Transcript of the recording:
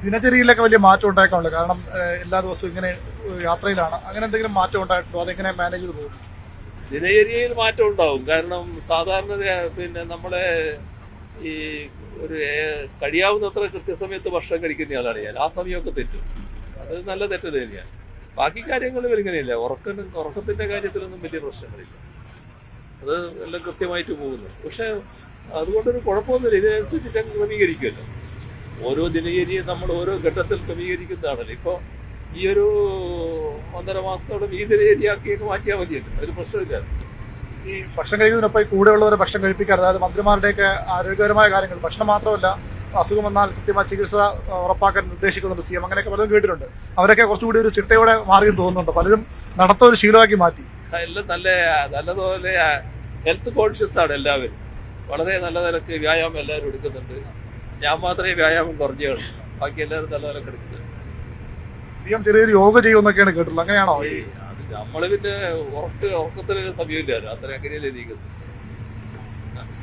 ദിനചര്യയിലൊക്കെ വലിയ മാറ്റം ഉണ്ടാക്കാനുള്ളത്? കാരണം എല്ലാ ദിവസവും ഇങ്ങനെ യാത്രയിലാണ്. അങ്ങനെ എന്തെങ്കിലും മാറ്റം ഉണ്ടായിട്ടുണ്ടോ? അതെങ്ങനെ മാനേജ് ചെയ്ത് പോകും? ദിനചര്യയിൽ മാറ്റം ഉണ്ടാവും. കാരണം സാധാരണ പിന്നെ നമ്മളെ ഈ ഒരു കഴിയാവുന്നത്ര കൃത്യസമയത്ത് ഭക്ഷണം കഴിക്കുന്ന ആളാണ് ഞാൻ. ആ സമയമൊക്കെ തെറ്റും. അത് നല്ല തെറ്റ് തന്നെയാണ്. ബാക്കി കാര്യങ്ങളും ഇങ്ങനെയില്ല. ഉറക്കത്തിന്റെ കാര്യത്തിലൊന്നും വലിയ പ്രശ്നങ്ങളില്ല. അത് എല്ലാം കൃത്യമായിട്ട് പോകുന്നു. പക്ഷെ അതുകൊണ്ടൊരു കുഴപ്പമൊന്നുമില്ല. ഇതിനനുസരിച്ചിട്ട് ക്രമീകരിക്കുമല്ലോ. ഓരോ ദിനചര്യയും നമ്മൾ ഓരോ ഘട്ടത്തിൽ ക്രമീകരിക്കുന്നതാണല്ലോ. ഇപ്പൊ ഈ ഒരു 1.5 മാസത്തോളം ഈ ദിനചര്യയാക്കിയൊക്കെ മാറ്റിയാൽ മതിയല്ലോ. ഒരു പ്രശ്നമില്ല. ഈ ഭക്ഷണം കഴിക്കുന്നതിനൊപ്പം കൂടെയുള്ളവരെ ഭക്ഷണം കഴിപ്പിക്കാറ്, അതായത് മന്ത്രിമാരുടെയൊക്കെ ആരോഗ്യപരമായ കാര്യങ്ങൾ, ഭക്ഷണം മാത്രമല്ല അസുഖം വന്നാൽ കൃത്യമായ ചികിത്സ ഉറപ്പാക്കാൻ നിർദ്ദേശിക്കുന്നുണ്ട് CM. അങ്ങനെയൊക്കെ പലരും കേട്ടിട്ടുണ്ട്. അവരൊക്കെ കുറച്ചുകൂടി ഒരു ചിട്ടയോടെ മാറിയെന്ന് തോന്നുന്നുണ്ട്. പലരും നടത്ത ഒരു ശീലമാക്കി മാറ്റി. എല്ലാം നല്ലതുപോലെ ഹെൽത്ത് കോൺഷ്യസ് ആണ് എല്ലാവരും. വളരെ നല്ല നിലക്ക് വ്യായാമം എല്ലാവരും എടുക്കുന്നുണ്ട്. ഞാൻ മാത്രമേ വ്യായാമം കുറഞ്ഞേ ഉള്ളൂ. ബാക്കി എല്ലാവരും നല്ല നിലക്ക് എടുക്കുന്നുണ്ട്. CM ചെറിയൊരു യോഗ ചെയ്യുമെന്നൊക്കെയാണ് കേട്ടുള്ളത്. അങ്ങനെയാണോ? നമ്മള് പിന്നെ ഉറക്കത്തിനൊരു സമയമില്ലായിരുന്നു. അത്ര അങ്ങനെയല്ലേ നീക്കുന്നത്.